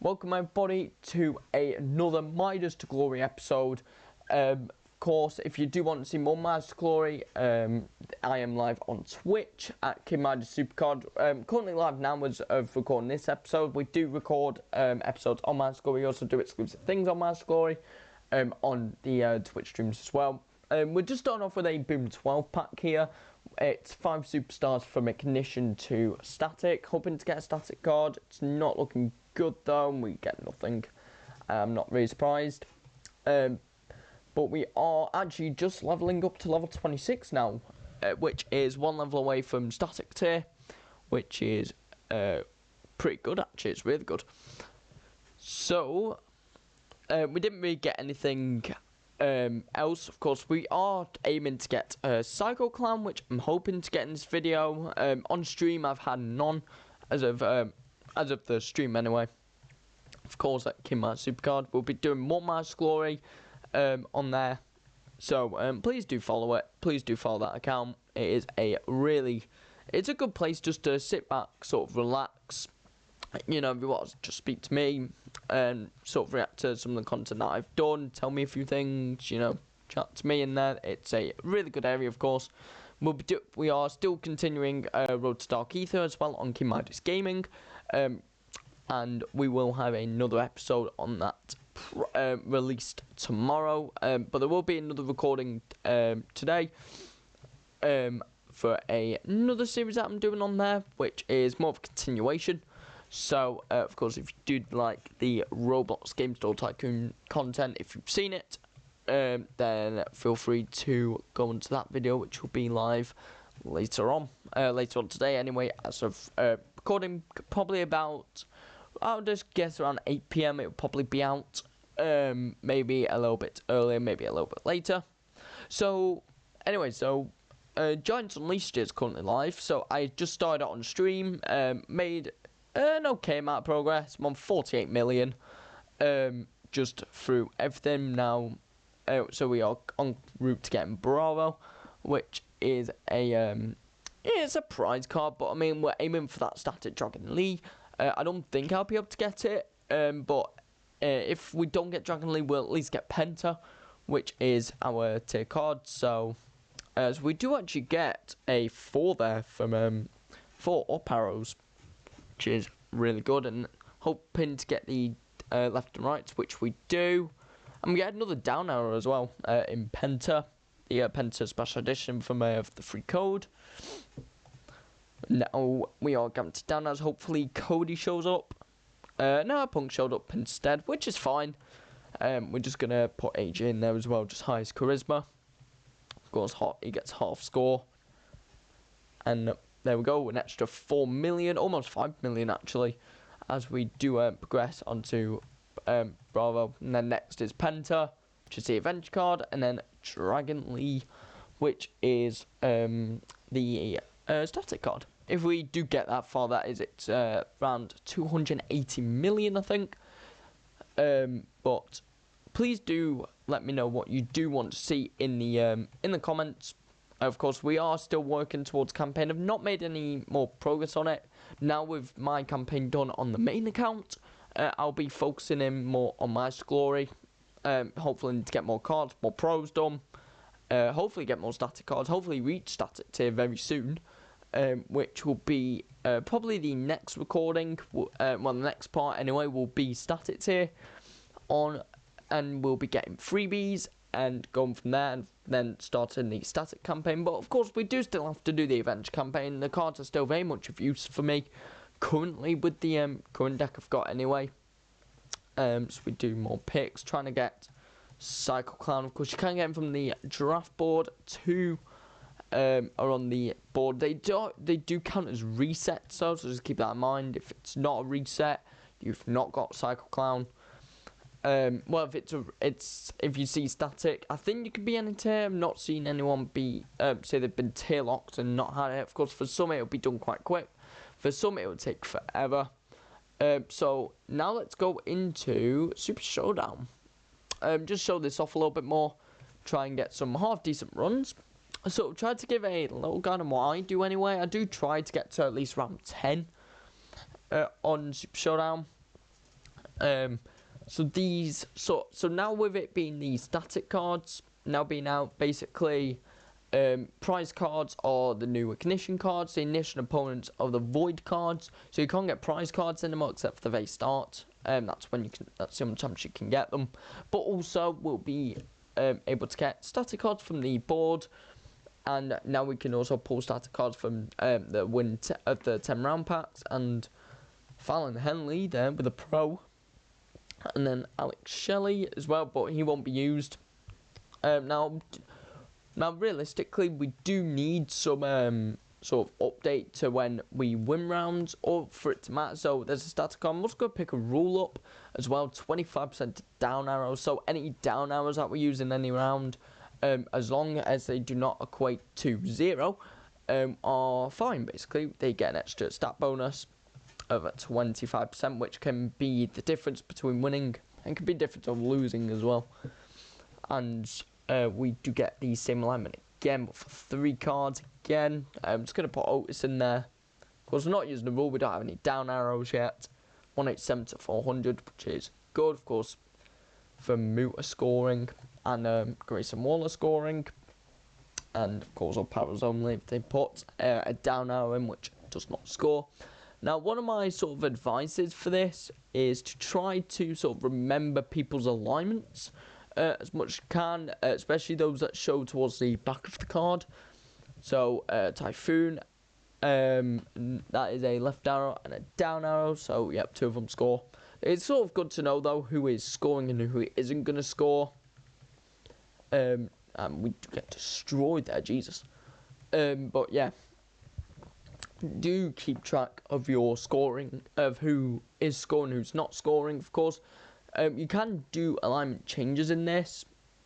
Welcome everybody to another Midas to Glory episode. Of course, if you do want to see more Midas to Glory, I am live on Twitch at King Midas Supercard. Currently live now as of recording this episode. We do record episodes on Midas to Glory. We also do exclusive things on Midas to Glory on the Twitch streams as well. We're just starting off with a Boom 12 pack here. It's 5 superstars from Ignition to Static. Hoping to get a Static card. It's not looking good though, and we get nothing. I'm not really surprised. But we are actually just leveling up to level 26 now, which is one level away from Static tier, which is pretty good actually. It's really good. So we didn't really get anything else. Of course, we are aiming to get a Psycho Clown, which I'm hoping to get in this video. On stream, I've had none as of the stream anyway. Of course, at King Midas Supercard, we'll be doing more Midas Glory on there. So please do follow it. Please do follow that account. It is it's a good place just to sit back, sort of relax. You know, if you want to just speak to me and sort of react to some of the content that I've done, tell me a few things, you know, chat to me in there. It's a really good area, of course. We are still continuing Road to Dark Ether as well on King Midas Gaming, and we will have another episode on that released tomorrow. But there will be another recording today for another series that I'm doing on there, which is more of a continuation. So, of course, if you do like the Roblox Game Store Tycoon content, if you've seen it, then feel free to go into that video, which will be live later on today anyway, as of recording probably about, I'll just guess around 8 PM it will probably be out, maybe a little bit earlier, maybe a little bit later. So, anyway, Giants Unleashed is currently live, so I just started it on stream, made an okay amount of progress. I'm on 48 million, just through everything now. So we are en route to getting Bravo, which is it's a prize card, but I mean we're aiming for that Static Dragon Lee. I don't think I'll be able to get it, but if we don't get Dragon Lee, we'll at least get Penta, which is our tier card. So as we do actually get a 4 there from 4 up arrows, which is really good, and hoping to get the left and right, which we do. And we get another down arrow as well in Penta, the Penta special edition from the free code. Now we are going to down arrows. Hopefully Cody shows up. No, Punk showed up instead, which is fine. We're just gonna put AJ in there as well, just highest charisma. Of course, he gets half score, and there we go, an extra 4 million, almost 5 million actually, as we do progress onto Bravo. And then next is Penta, which is the Adventure card, and then Dragon Lee, which is the Static card. If we do get that far, that is, it's around 280 million, I think. But please do let me know what you do want to see in the comments. Of course, we are still working towards campaign. I've not made any more progress on it. Now with my campaign done on the main account, I'll be focusing in more on Midas Glory. Hopefully to get more cards, more pros done. Hopefully get more Static cards. Hopefully reach Static tier very soon. Which will be probably the next recording. Well, the next part anyway will be Static tier on, and we'll be getting freebies and going from there, and then starting the Static campaign. But of course we do still have to do the Adventure campaign. The cards are still very much of use for me currently with the current deck I've got anyway. So we do more picks, trying to get Psycho Clown. Of course you can get them from the draft board. 2 are on the board. They do count as resets, so just keep that in mind. If it's not a reset, you've not got Psycho Clown. Well, if you see Static, I think you can be any tier. I've not seen anyone be say they've been tier locked and not had it. Of course, for some it'll be done quite quick. For some it will take forever. So now let's go into Super Showdown. Just show this off a little bit more. Try and get some half decent runs. So try to give a little guide on what I do anyway. I do try to get to at least round 10 on Super Showdown. So now with it being the static cards now being out, basically, prize cards are the new ignition cards. The ignition opponents are the void cards. So you can't get prize cards anymore except for the very start. That's when you can. That's the only time you can get them. But also we'll be able to get static cards from the board. And now we can also pull static cards from the win of the 10 round packs. And Fallon Henley there with a pro. And then Alex Shelley as well, but he won't be used. Now realistically, we do need some sort of update to when we win rounds, or for it to matter. So there's a static card. I'm also going to pick a rule up as well, 25% down arrows. So any down arrows that we use in any round, as long as they do not equate to 0, are fine. Basically, they get an extra stat bonus of 25%, which can be the difference between winning and can be the difference of losing as well. And we do get the same alignment again, but for 3 cards again. I'm just going to put Otis in there. Of course, we're not using the rule. We don't have any down arrows yet. 187 to 400, which is good, of course, for Muta scoring and Grayson Waller scoring. And, of course, on powers only if they put a down arrow in, which does not score. Now, one of my sort of advices for this is to try to sort of remember people's alignments as much as you can, especially those that show towards the back of the card. So, Typhoon, that is a left arrow and a down arrow, so yep, 2 of them score. It's sort of good to know, though, who is scoring and who isn't going to score. And we get destroyed there, Jesus. But yeah, do keep track of your scoring, of who is scoring, who's not scoring, of course. You can do alignment changes in this.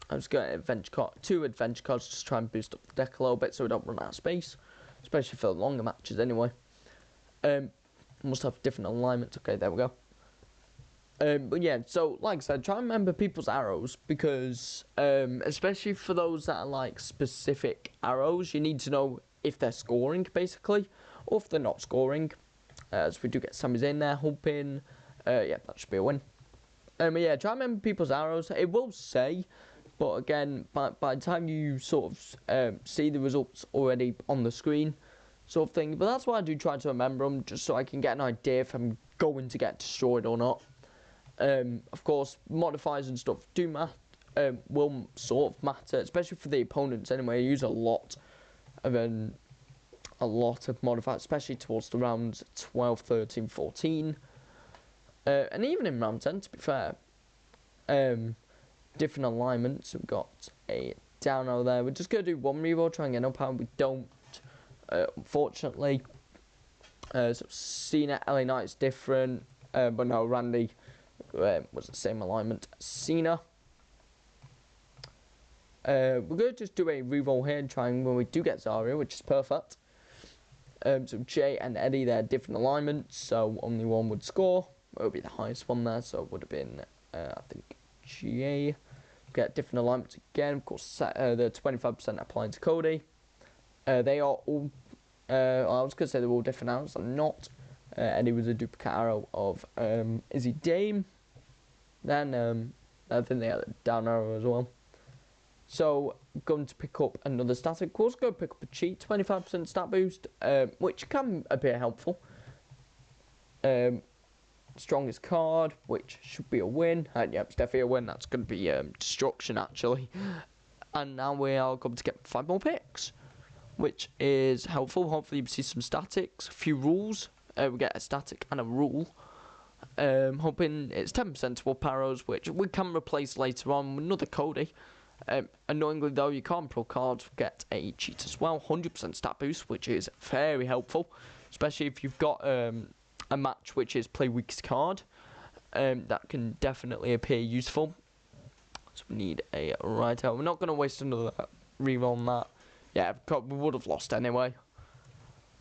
I'm just going to adventure card, 2 adventure cards, just try and boost up the deck a little bit so we don't run out of space, especially for longer matches anyway. Must have different alignments. Okay, there we go. But yeah, so like I said, try and remember people's arrows, because especially for those that are like specific arrows, you need to know if they're scoring basically, or if they're not scoring. As we do get Sami Zayn there, hoping, yeah, that should be a win. But yeah, try and remember people's arrows. It will say, but again, by the time you sort of see the results already on the screen, sort of thing. But that's why I do try to remember them, just so I can get an idea if I'm going to get destroyed or not. Of course, modifiers and stuff will sort of matter, especially for the opponents. Anyway, I use a lot of modifiers, especially towards the rounds 12, 13, 14. And even in round 10, to be fair, different alignments. We've got a down arrow there. We're just going to do 1 reroll, try and get up power. We don't, unfortunately. So Cena, LA Knight's different, but no, Randy was the same alignment as Cena. We're going to just do a reroll here and try and when we do get Zarya, which is perfect. So Jay and Eddie, they're different alignments, so only one would score. It would be the highest one there, so it would have been, I think, Jay. Get different alignments again. Of course, the 25% applying to Cody. They are all, I was going to say they're all different arrows. They're not. Eddie was a duplicate arrow of Izzy Dame. Then I think they had a down arrow as well. So, I'm going to pick up another static course. Go pick up a cheat, 25% stat boost, which can appear helpful. Strongest card, which should be a win. And yep, it's definitely a win. That's going to be destruction, actually. And now we are going to get 5 more picks, which is helpful. Hopefully, you see some statics, a few rules. We get a static and a rule. Hoping it's 10% swap arrows, which we can replace later on with another Cody. Annoyingly though, you can't pro cards get a cheat as well. 100% stat boost, which is very helpful, especially if you've got a match which is play weakest card. That can definitely appear useful. So we need a right out. We're not going to waste another reroll on that. Yeah, we would have lost anyway.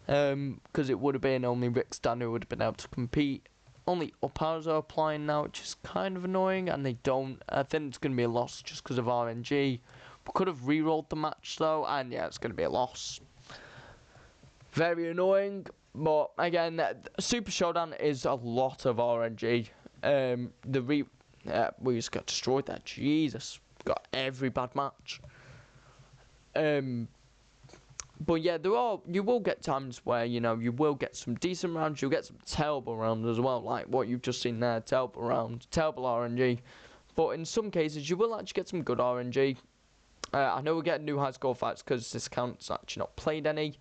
Because it would have been only Rick Stan who would have been able to compete. Only up arrows are applying now, which is kind of annoying, and they don't. I think it's going to be a loss just because of RNG. We could have re-rolled the match though, and yeah, it's going to be a loss. Very annoying, but again, Super Showdown is a lot of RNG. We just got destroyed there. Jesus, got every bad match. But yeah, you will get times where, you know, you will get some decent rounds, you'll get some terrible rounds as well, like what you've just seen there, terrible rounds, terrible RNG. But in some cases, you will actually get some good RNG. I know we're getting new high score fights because this account's actually not played any.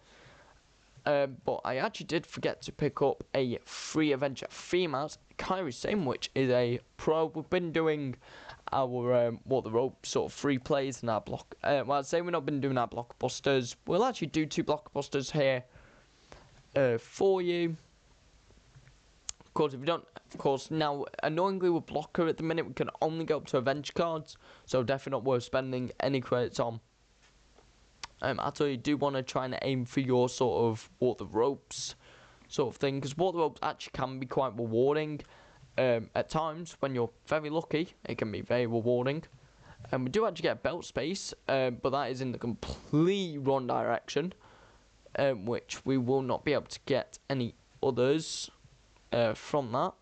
But I actually did forget to pick up a free Avenger females, Kyrie Same, which is a pro. We've been doing our the rope sort of free plays in our block. Well, I'd say we've not been doing our blockbusters. We'll actually do 2 blockbusters here for you. Of course, if you don't, of course, now annoyingly with blocker at the minute we can only go up to Avenger cards, so definitely not worth spending any credits on. I tell you, do want to try and aim for your sort of walk the ropes sort of thing, because walk the ropes actually can be quite rewarding. At times, when you're very lucky, it can be very rewarding. And we do actually get belt space, but that is in the complete wrong direction, which we will not be able to get any others from that.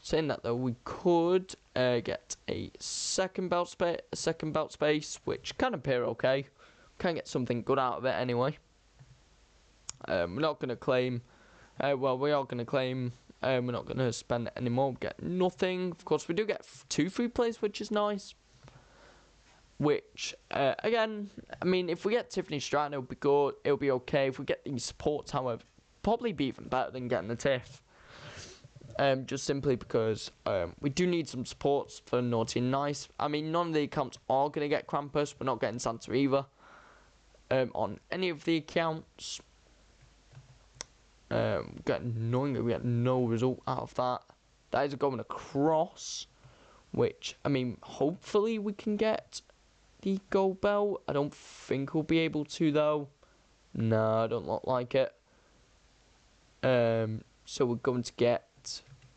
Saying that though, we could get a second belt space, which can appear okay. Can get something good out of it anyway. We're not going to claim. Well, we are going to claim. We're not going to spend any more. We get nothing. Of course, we do get 2 free plays, which is nice. Which, again, I mean, if we get Tiffany Stratton, it'll be good. It'll be okay. If we get these supports, however, probably be even better than getting the Tiff. Just simply because we do need some supports for Naughty and Nice. I mean, none of the accounts are going to get Krampus. We're not getting Santa either on any of the accounts. We get no result out of that. That is going across, which, I mean, hopefully we can get the gold belt. I don't think we'll be able to, though. No, I don't look like it. So we're going to get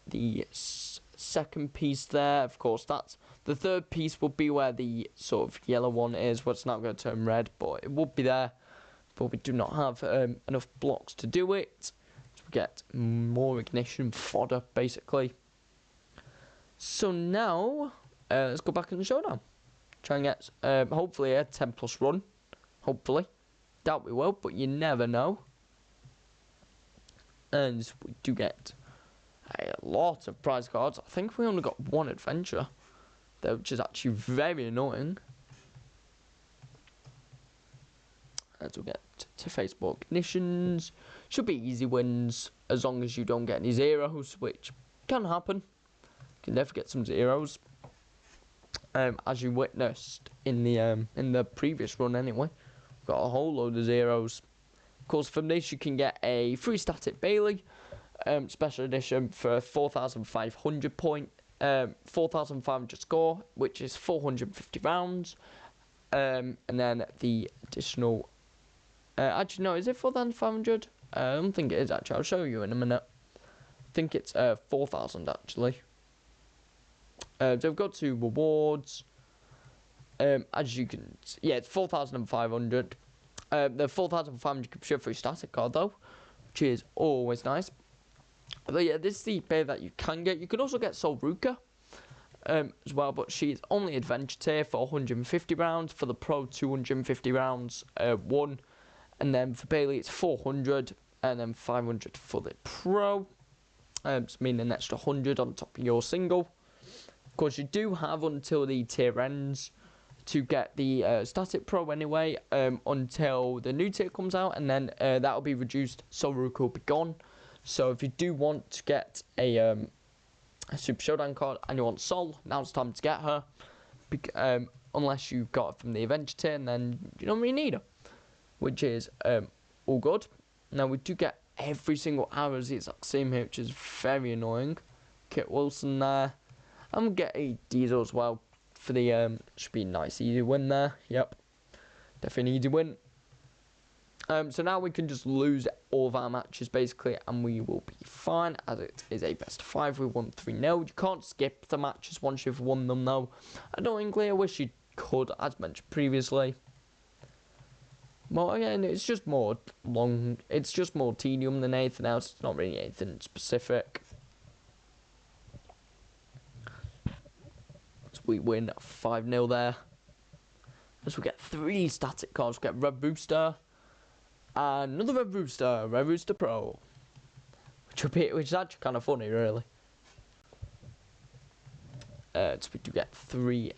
the second piece there. Of course, that's the third piece will be where the sort of yellow one is, where it's not going to turn red, but it will be there. But we do not have enough blocks to do it. So we get more ignition fodder, basically. So now, let's go back in the showdown. Try and get, hopefully, a 10 plus run. Hopefully. Doubt we will, but you never know. And we do get a lot of prize cards. I think we only got 1 adventure, which is actually very annoying. As we get to Facebook ignitions, should be easy wins as long as you don't get any zeros, which can happen. You can never get some zeros, as you witnessed in the previous run. Anyway, we've got a whole load of zeros. Of course, from this you can get a free static Bailey special edition for 4,500 point, 4,500 score, which is 450 rounds, and then the additional. Actually, no, is it 4,500? I don't think it is, actually. I'll show you in a minute. I think it's 4,000, actually. So we've got 2 rewards. As you can see, yeah, it's 4,500. The 4,500 can show free static card, though, which is always nice. But yeah, this is the pair that you can get. You can also get Solruka as well, but she's only adventure tier for 150 rounds. For the pro, 250 rounds, 1. And then for Bailey, it's 400, and then 500 for the pro. Meaning an extra 100 on top of your single. Of course, you do have until the tier ends to get the static pro anyway, until the new tier comes out, and then that will be reduced. Solruka will be gone. So if you do want to get a Super Showdown card and you want Sol, now's the time to get her. Unless you got it from the Adventure tier, and then you don't really need her, which is all good. Now we do get every single hour as the exact same here, which is very annoying. Kit Wilson there, and we get a Diesel as well for the should be a nice easy win there. Yep, definitely an easy win. So now we can just lose all of our matches basically, and we will be fine, as it is a best of 5. We won 3-0. You can't skip the matches once you've won them, though. Annoyingly, I wish you could, as mentioned previously. Well, again, it's just more long. It's just more tedium than anything else. It's not really anything specific. we win 5-0 there. As we get 3 static cards, we get Red Rooster, and another Red Rooster Pro, which is actually kind of funny, really. So we do get 3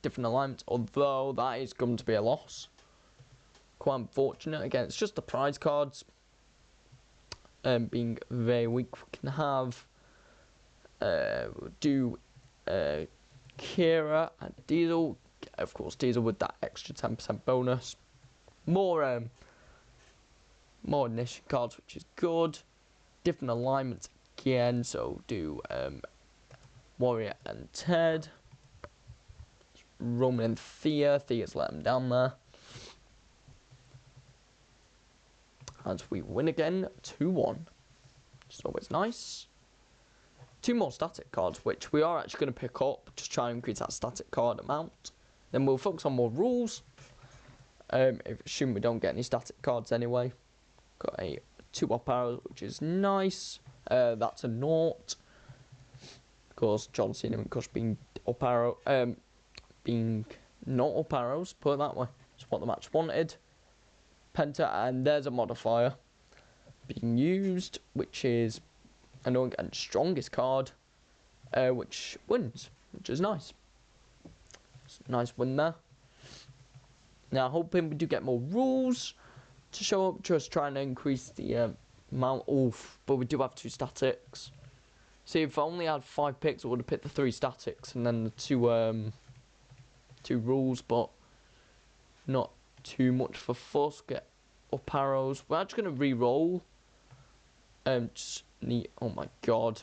different alignments, although that is going to be a loss. Quite unfortunate. Again, it's just the prize cards being very weak. We can have Kira and Diesel. Of course, Diesel with that extra 10% bonus. More ignition cards, which is good. Different alignments again, so do Warrior and Ted. Roman and Thea. Thea's let them down there. And we win again, 2-1. It's always nice. 2 more static cards, which we are actually going to pick up. Just try and increase that static card amount. Then we'll focus on more rules. Assume we don't get any static cards anyway. Got a 2 up arrows, which is nice. That's a 0. Of course, John Cena and Kush being up arrow, being not up arrows, put it that way. That's what the match wanted. Penta, and there's a modifier being used, which is annoying, and strongest card, which wins, which is nice. It's a nice win there. Now, hoping we do get more rules to show up, just trying to increase the amount of, but we do have 2 statics. See, if I only had 5 picks, I would have picked the 3 statics and then the 2 rules, but not too much for fuss. Get up arrows. We're actually going to re-roll. Just need, oh my god.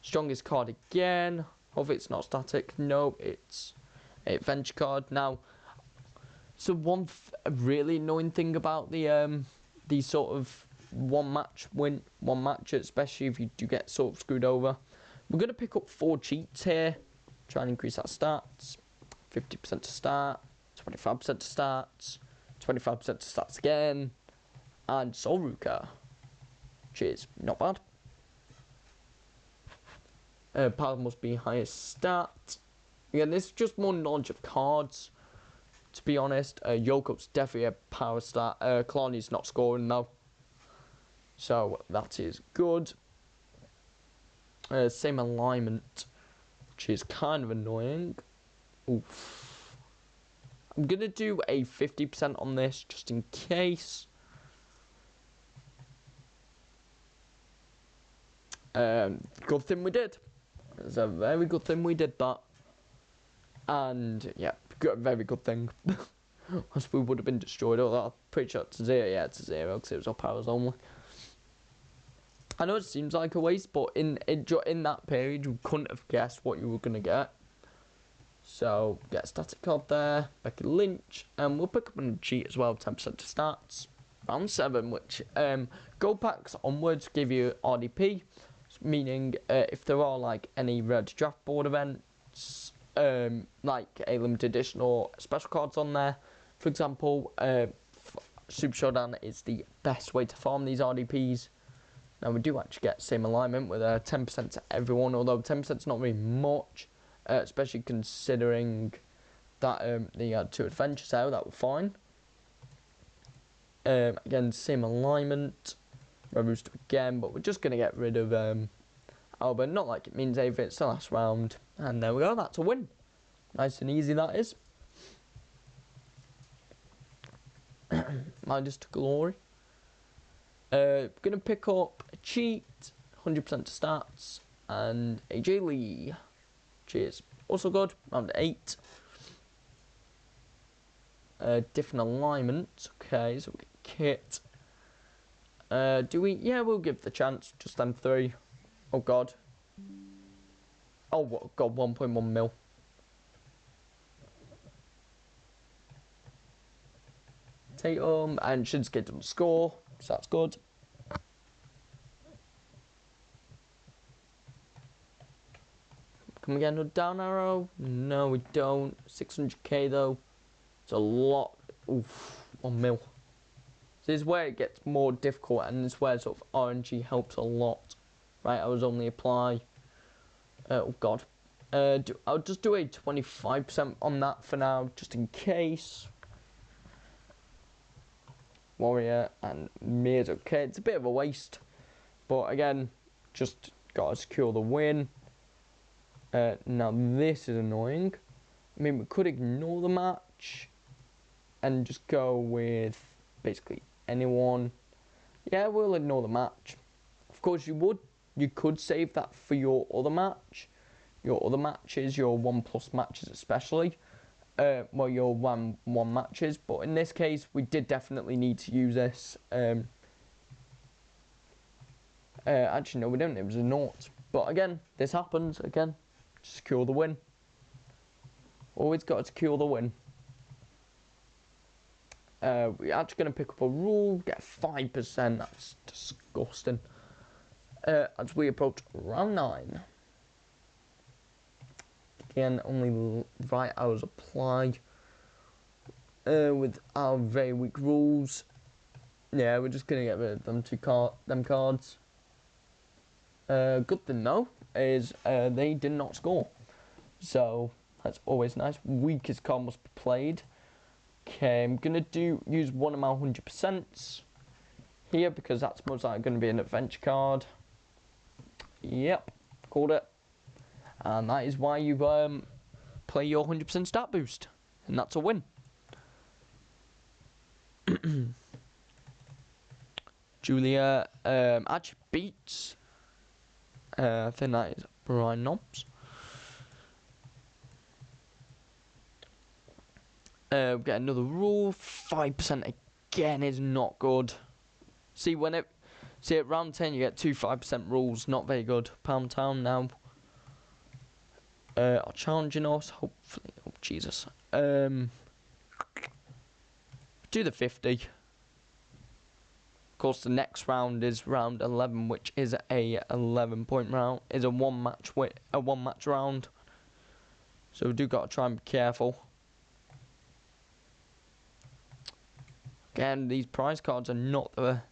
Strongest card again. Hopefully it's not static. No, it's a adventure card. Now, so one really annoying thing about these sort of one match, especially if you do get sort of screwed over. We're going to pick up 4 cheats here. Try and increase our stats. 50% to start, 25% to stats, 25% to stats again, and Soul Ruka, which is not bad. Power must be highest stat. Again, this is just more knowledge of cards, to be honest. Yoko's definitely a power stat. Kalani's not scoring though, so that is good. Same alignment, which is kind of annoying. Oof. I'm going to do a 50% on this, just in case. Good thing we did. It's a very good thing we did that. And, yeah, very good thing. Else we would have been destroyed. Oh, I'm pretty sure it's 0. Yeah, it's 0, because it was up arrows only. I know it seems like a waste, but in that period, you couldn't have guessed what you were going to get. So, get a static card there, Becky Lynch, and we'll pick up a cheat as well, 10% to stats. Round 7, which gold packs onwards give you RDP, meaning if there are like any red draft board events, like a limited edition or special cards on there, for example, Super Showdown is the best way to farm these RDPs. Now we do actually get same alignment with 10% to everyone, although 10% is not very much. Especially considering that they had 2 adventures out, that were fine. Again, same alignment. Red Rooster again, but we're just going to get rid of Alba. Not like it means anything, it's the last round. And there we go, that's a win. Nice and easy that is. Midas to glory. Going to pick up a cheat, 100% to stats, and AJ Lee. Cheers. Also good. Round 8. Different alignment. Okay, so we get Kit. Do we? Yeah, we'll give the chance. Just them 3. Oh god. Oh god, 1.1 mil. Tatum and Shinsuke doesn't score, so that's good. Can we get another down arrow? No, we don't. 600k though. It's a lot. Oof, 1 mil. This is where it gets more difficult, and this is where sort of RNG helps a lot. Right, I was only apply. Oh god. I'll just do a 25% on that for now, just in case. Warrior and Midas. Okay, it's a bit of a waste, but again, just gotta secure the win. Now this is annoying. I mean, we could ignore the match and just go with basically anyone. Yeah, we'll ignore the match. Of course, you could save that for your other match. Your other matches, your 1+ matches especially. Well, your 1-1 matches. But in this case, we did definitely need to use this. Actually, no, we didn't. It was a naught. But again, this happens. Again, secure the win. Always got to secure the win. We're actually going to pick up a rule, get 5%. That's disgusting. As we approach round 9. Again, only right hours apply. With our very weak rules. Yeah, we're just going to get rid of them cards. Good thing though is they did not score. So that's always nice. Weakest card must be played. Okay, I'm gonna use one of my 100% here because that's most likely going to be an adventure card. Yep, called it. And that is why you play your 100% stat boost, and that's a win. Julia actually beats. I think that is Brian Knobs. We get another rule. 5% again is not good. See at round 10 you get 2 5% rules. Not very good. Palm Town now are challenging us. Hopefully, oh Jesus. Do the 50. Of course, the next round is round 11, which is a 11-point round. Is a one match round. So we do got to try and be careful. Again, these prize cards are not the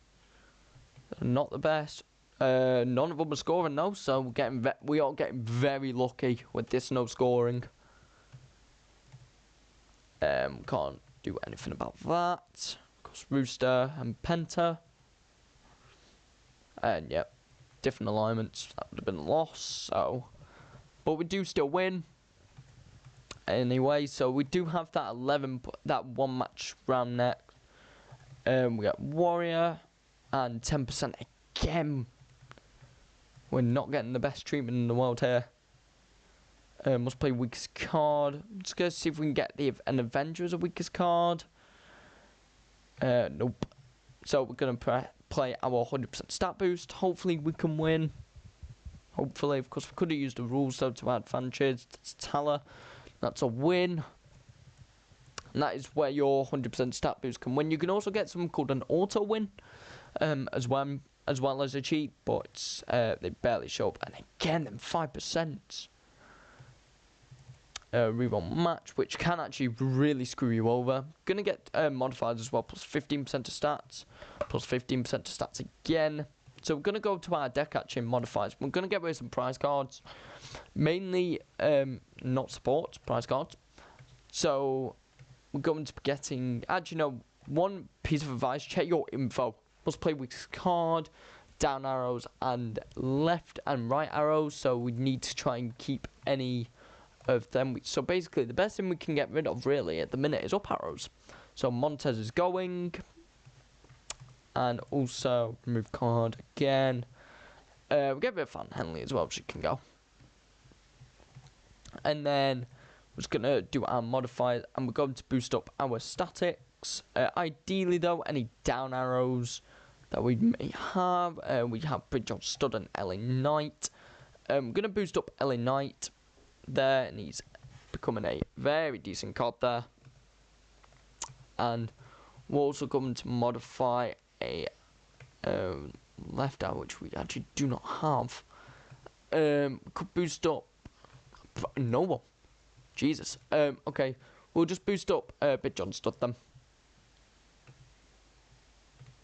best. None of them are scoring though, so we are getting very lucky with this no scoring. Can't do anything about that. Of course, Rooster and Penta. And yep, different alignments. That would have been a loss. So, but we do still win. Anyway, so we do have that that one match round next. We got Warrior and 10% again. We're not getting the best treatment in the world here. Must play weakest card. Just gonna see if we can get an Avenger as a weakest card. Nope. So we're gonna play our 100% stat boost. Hopefully we can win. Hopefully, of course, we could have used the rules though to our advantage. That's Tala. That's a win. And that is where your 100% stat boost can win. You can also get something called an auto win, as well as a cheat, but they barely show up. And again, then 5%. Reroll match, which can actually really screw you over. Gonna get modifiers as well, plus 15% to stats, plus 15% to stats again. So we're gonna go to our deck actually modifiers. We're gonna get rid of some prize cards, mainly not support prize cards. So we're going to be getting, actually no, one piece of advice: check your info. Must play weakest card, down arrows, and left and right arrows. So we need to try and keep any of them. So basically the best thing we can get rid of really at the minute is up arrows. So Montez is going, and also remove card again. We get rid of Fan Henley as well, she can go. And then we're just gonna do our modifiers, and we're going to boost up our statics. Ideally though, any down arrows that we may have. We have Bridge on Stud and LA Knight. I'm gonna boost up LA Knight there, and he's becoming a very decent card there. And we're also going to modify a left arrow, which we actually do not have. Could boost up no one. Jesus. Okay, we'll just boost up Bit John Stud them.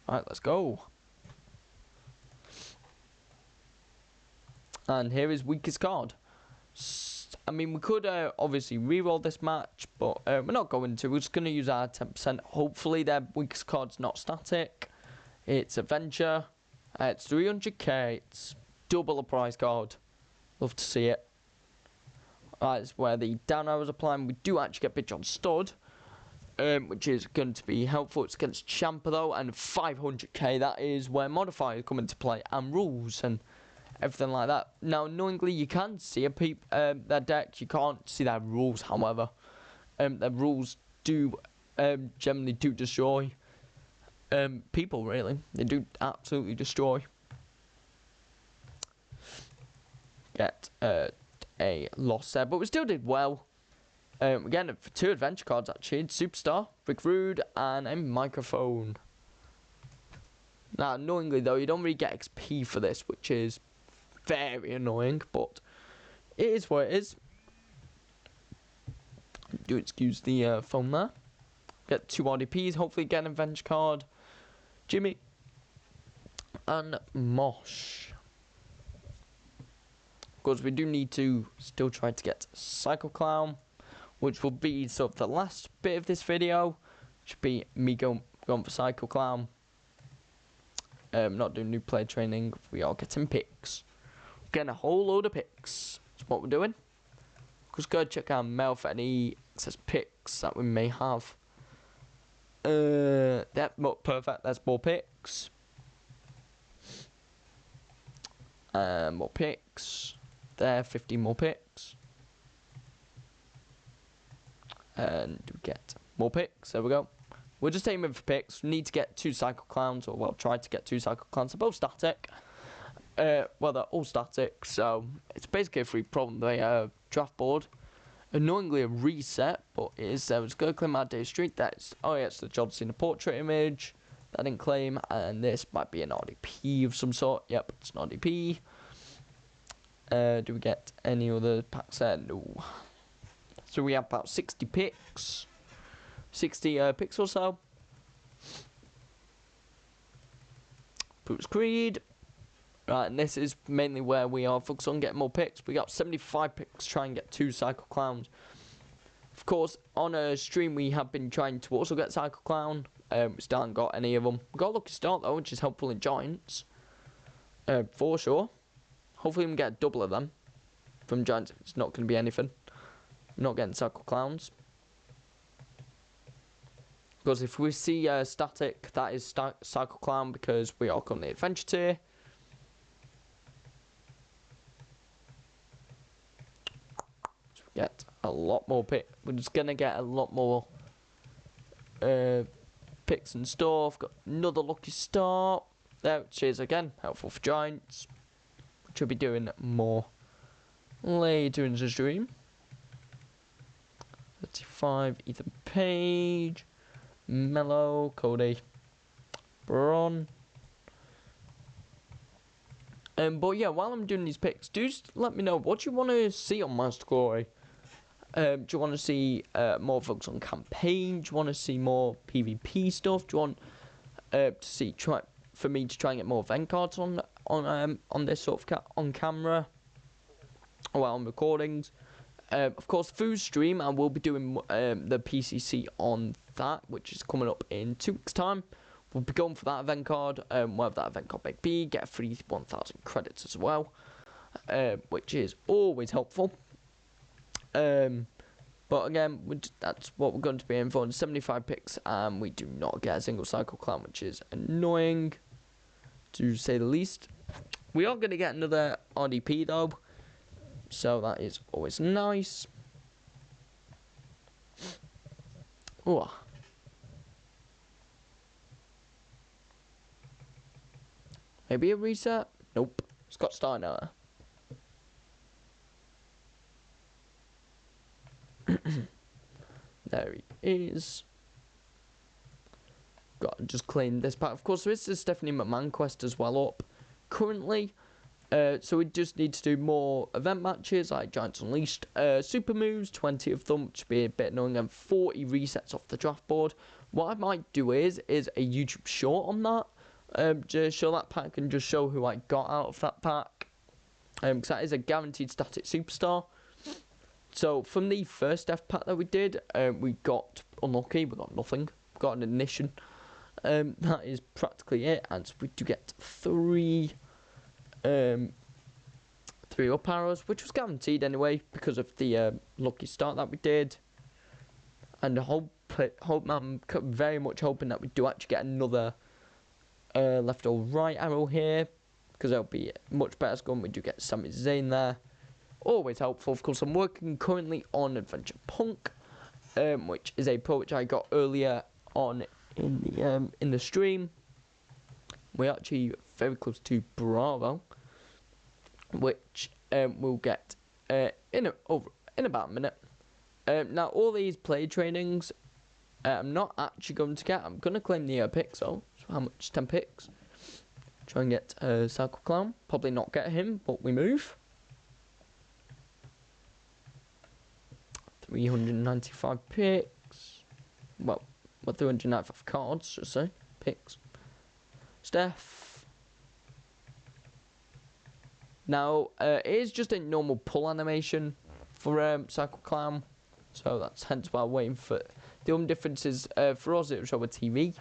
Alright, let's go. And here is weakest card. I mean, we could obviously reroll this match, but we're not going to. We're just going to use our 10%. Hopefully their weakest card's not static. It's Adventure. It's 300k. It's double the price card. Love to see it. That's where the down arrows applying. We do actually get Bitch on Stud, which is going to be helpful. It's against Champa though, and 500k. That is where modifiers come into play and rules and everything like that. Now, annoyingly, you can see their deck. You can't see their rules, however. Their rules do generally do destroy people, really. They do absolutely destroy. Get a loss there, but we still did well. Again, for 2 adventure cards, actually. Superstar, Rick Rude, and a microphone. Now, annoyingly, though, you don't really get XP for this, which is very annoying, but it is what it is. Do excuse the phone there. Get 2 RDPs, hopefully get an adventure card. Jimmy and Mosh. Of course, we do need to still try to get Psycho Clown, which will be sort of the last bit of this video. Should be me going for Psycho Clown. Not doing new player training. We are getting picks. Getting a whole load of picks. That's what we're doing. Just go check our mail for any excess picks that we may have. That perfect. That's more picks. More picks. There, 15 more picks. And we get more picks. There we go. We're just aiming for picks. We need to get 2 Psycho Clowns, or well, try to get 2 Psycho Clowns. They're both static. Well, they're all static, so it's basically a free problem. They draft board. Annoyingly a reset, but it is there. Let's go claim our day street. That's it's the John Cena portrait image. That didn't claim, and this might be an RDP of some sort. Yep, it's an RDP. Do we get any other packs there? No. So we have about 60 picks. 60 picks or so. Boots Creed. Right, and this is mainly where we are focused on getting more picks. We got 75 picks, try and get 2 Psycho Clowns. Of course, on a stream we have been trying to also get Psycho Clown. We still haven't got any of them. We got a lucky start though, which is helpful in Giants. For sure. Hopefully we can get a double of them. From Giants, it's not going to be anything. I'm not getting Psycho Clowns. Because if we see static, that is Psycho Clown, because we are currently adventure tier. So we get a lot more picks. We're just going to get a lot more picks and stuff. Got another lucky start. There, which is again helpful for Giants. Which we'll be doing more later in the stream. 35, Ethan Page. Mellow, Cody, Braun. But yeah, while I'm doing these picks, do just let me know what you want to see on Master Glory. Do you want to see more focus on campaign? Do you want to see more PvP stuff? Do you want to see for me to try and get more event cards on this sort of on camera, or on recordings? Of course, food stream, I will be doing the PCC on that, which is coming up in 2 weeks' time. We'll be going for that event card, whatever that event card may be, get a free 1,000 credits as well, which is always helpful. But again, that's what we're going to be in for, 75 picks, and we do not get a single Psycho Clown, which is annoying, to say the least. We are going to get another RDP though, so that is always nice. Ooh. Maybe a reset? Nope. Scott Steiner. There he is. Got to just claim this pack. Of course, there is the Stephanie McMahon quest as well up currently. So we just need to do more event matches like Giants Unleashed. Super moves, 20 of them, which would be a bit annoying, and 40 resets off the draft board. What I might do is a YouTube short on that. Just show that pack and just show who I got out of that pack. Because that is a guaranteed static superstar. So from the first death pack that we did, we got unlucky. We got nothing. We got an ignition. That is practically it. And we do get three up arrows, which was guaranteed anyway because of the lucky start that we did. And I'm very much hoping that we do actually get another left or right arrow here, because that'll be much better gun. We do get Sami Zayn there. Always helpful. Of course, I'm working currently on Adventure Punk, which is a pro which I got earlier on in the stream. We're actually very close to Bravo, which we'll get in about a minute. Now, all these play trainings, I'm not actually going to get. I'm going to claim the picks, though. So how much? 10 picks. Try and get Cycle Clown. Probably not get him, but we move. 395 picks. Well, 395 cards, should I say. Picks. Steph. Now, it is just a normal pull animation for Cycle Clown. So that's hence why I'm waiting for the only difference is for us it will show a TV.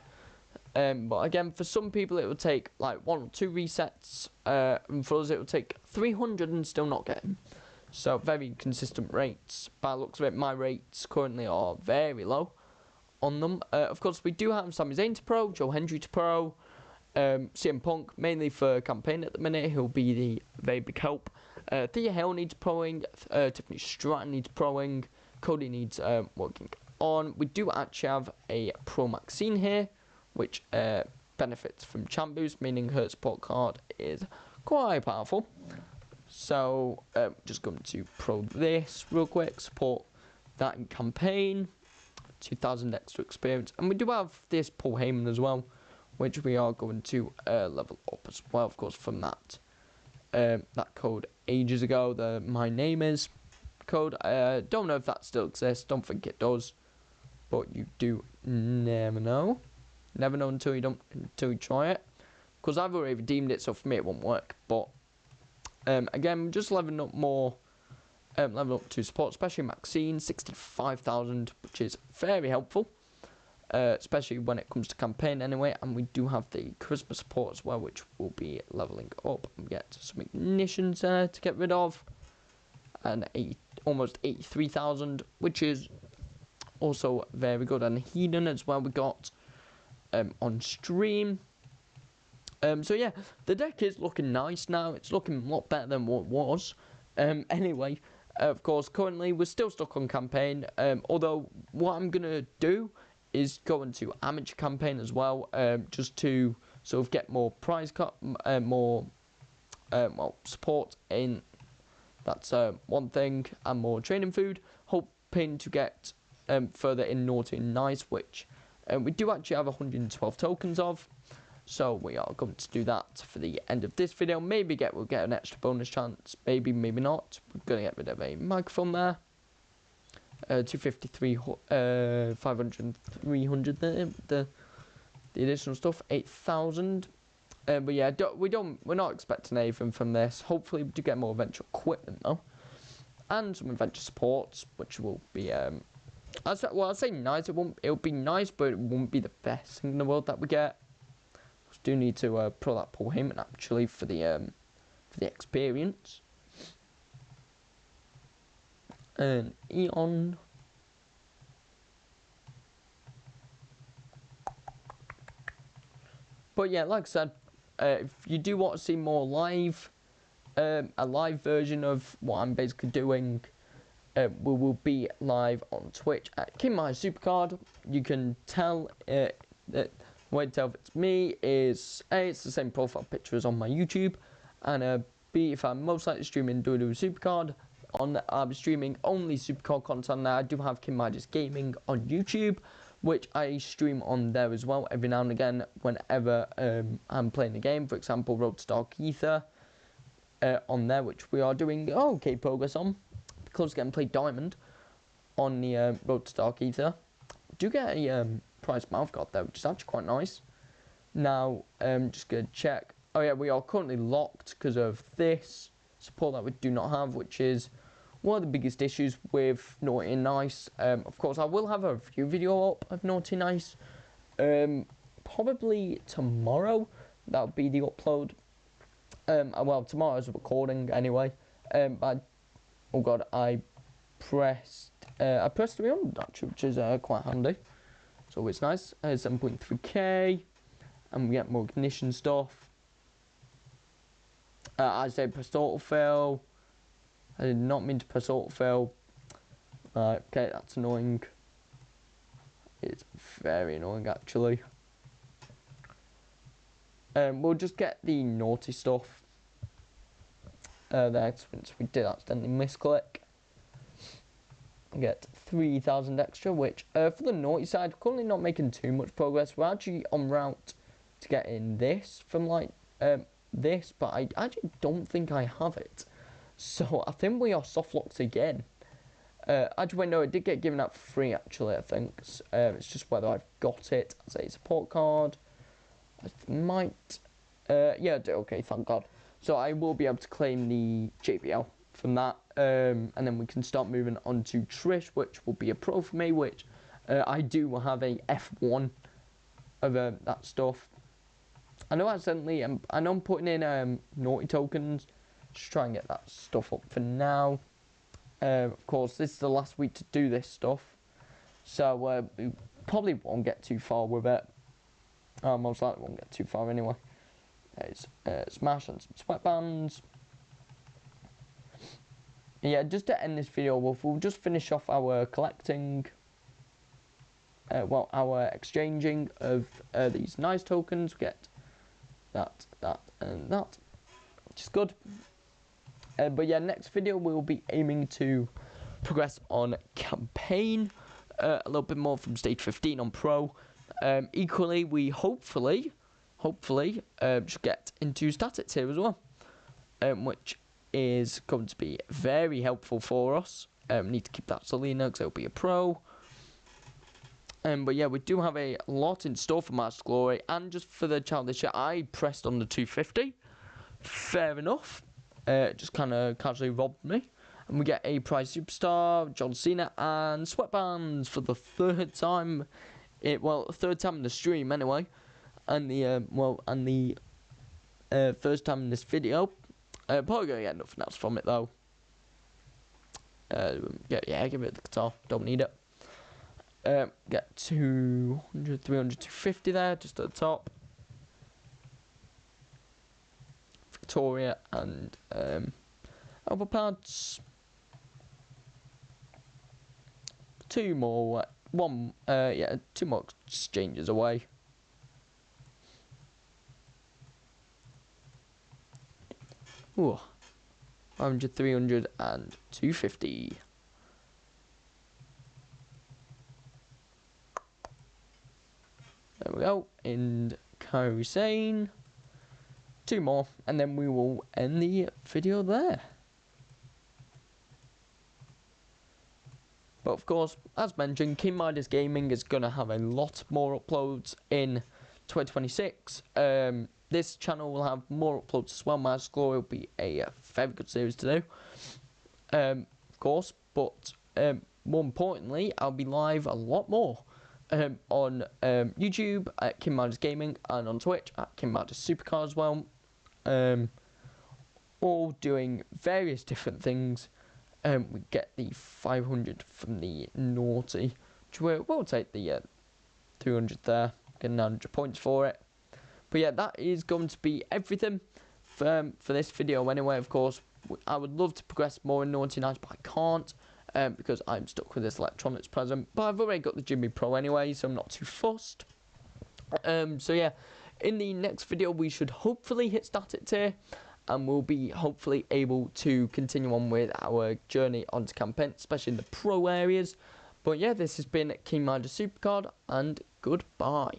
But again, for some people it will take like 1 or 2 resets, and for us it will take 300 and still not get him. So very consistent rates. By the looks of it, my rates currently are very low on them. Of course, we do have Sami Zayn to pro, Joe Hendry to pro, CM Punk mainly for campaign at the minute. He'll be the very big help. Thea Hale needs proing, Tiffany Stratton needs proing, Cody needs working on. We do actually have a Pro Maxine here, which benefits from champ boost, meaning her support card is quite powerful. So just going to pro this real quick, support that in campaign, 2000 extra experience, and we do have this Paul Heyman as well, which we are going to level up as well, of course, from that code ages ago, the My Name Is code. Don't know if that still exists, don't think it does, but you do never know. Never know until you try it, because I've already redeemed it, so for me it won't work. But again, just leveling up more, leveling up to support, especially Maxine, 65,000, which is very helpful, especially when it comes to campaign anyway. And we do have the charisma support as well, which will be leveling up and get some ignitions there to get rid of, and almost 83,000, which is also very good. And Hedon as well we got on stream. So yeah, the deck is looking nice now. It's looking a lot better than what it was. Anyway, of course, currently we're still stuck on campaign. Although what I'm gonna do is go into amateur campaign as well, just to sort of get more prize cut, more support in. That's one thing, and more training food. Hoping to get further in naughty and nice, which we do actually have 112 tokens of. So we are going to do that for the end of this video. Maybe we'll get an extra bonus chance. Maybe not. We're going to get rid of a microphone there. 253, 500, 300 there. The additional stuff, 8,000. But yeah, we're not expecting anything from this. Hopefully we do get more adventure equipment though, and some adventure supports, which will be I'd say nice. It'll be nice, but it won't be the best thing in the world that we get. We do need to pro that Paul Heyman actually for the experience. And Eon. But yeah, like I said, if you do want to see more live, a live version of what I'm basically doing, we will be live on Twitch at King Midas Supercard. You can tell that the way to tell if it's me is A, it's the same profile picture as on my YouTube, and B, if I'm most likely streaming Doo Supercard, I'll be streaming only Supercard content now. I do have King Midas Gaming on YouTube, which I stream on there as well every now and again whenever I'm playing a game. For example, Road to Dark Ether on there, which we are doing okay progress on. Close to getting played Diamond on the Road to Dark Ether. Do get a prize mouth guard there, which is actually quite nice. Now, just going to check. Oh yeah, we are currently locked because of this support that we do not have, which is one of the biggest issues with Naughty and Nice. Of course, I will have a review video up of Naughty and Nice. Probably tomorrow. That'll be the upload. Well, tomorrow's recording anyway. Oh god, I pressed 300 actually, which is quite handy. So it's nice. 7.3k, and we get more ignition stuff. I say press autofill. I did not mean to press autofill. Okay, that's annoying. It's very annoying actually. We'll just get the naughty stuff there, since we did accidentally misclick. Get 3,000 extra, which for the naughty side, we're currently not making too much progress. We're actually en route to getting this from like this, but I actually don't think I have it. So I think we are soft locked again. Actually, wait, no, it did get given out for free actually, I think. It's just whether I've got it. I'll say support card. I might, yeah, okay, thank God. So I will be able to claim the JBL from that, and then we can start moving on to Trish, which will be a pro for me, which I do have a F1 of that stuff. I know accidentally, I know I'm putting in naughty tokens, just try and get that stuff up for now. Of course, this is the last week to do this stuff, so we probably won't get too far with it. Most likely won't get too far anyway. There's Smash and some sweatbands. Yeah, just to end this video, we'll just finish off our collecting, well, our exchanging of these nice tokens. We get that, and that, which is good. But yeah, next video we'll be aiming to progress on campaign, a little bit more from stage 15 on pro. Equally, we hopefully just get into statics here as well, which is going to be very helpful for us. Need to keep that Selena because it'll be a pro. But yeah, we do have a lot in store for Midas Glory, and just for the challenge this year, I pressed on the 250. Fair enough. Just kind of casually robbed me. And we get a prize superstar, John Cena, and sweatbands for the third time. Third time in the stream anyway, and the first time in this video. Probably gonna get nothing else from it though. Yeah, give it the guitar. Don't need it. Get 200, 300, 250 there, just at the top. Victoria and elbow pads. Two more. Two more exchanges away. Ooh, 500, 300, and 250. There we go. And Hussein. Two more, and then we will end the video there. But of course, as mentioned, King Midas Gaming is going to have a lot more uploads in 2026. This channel will have more uploads as well. Midas Glory will be a very good series to do, of course. But more importantly, I'll be live a lot more on YouTube at King Midas Gaming, and on Twitch at King Midas Supercar as well. All doing various different things. We get the 500 from the naughty, which we'll take the 200 there, get 900 points for it. But yeah, that is going to be everything for this video anyway. Of course, I would love to progress more in Naughty Nights, but I can't because I'm stuck with this electronics present. But I've already got the Jimmy Pro anyway, so I'm not too fussed. So yeah, in the next video we should hopefully hit static tier, and we'll be hopefully able to continue on with our journey onto campaign, especially in the pro areas. But yeah, this has been King Midas Supercard, and goodbye.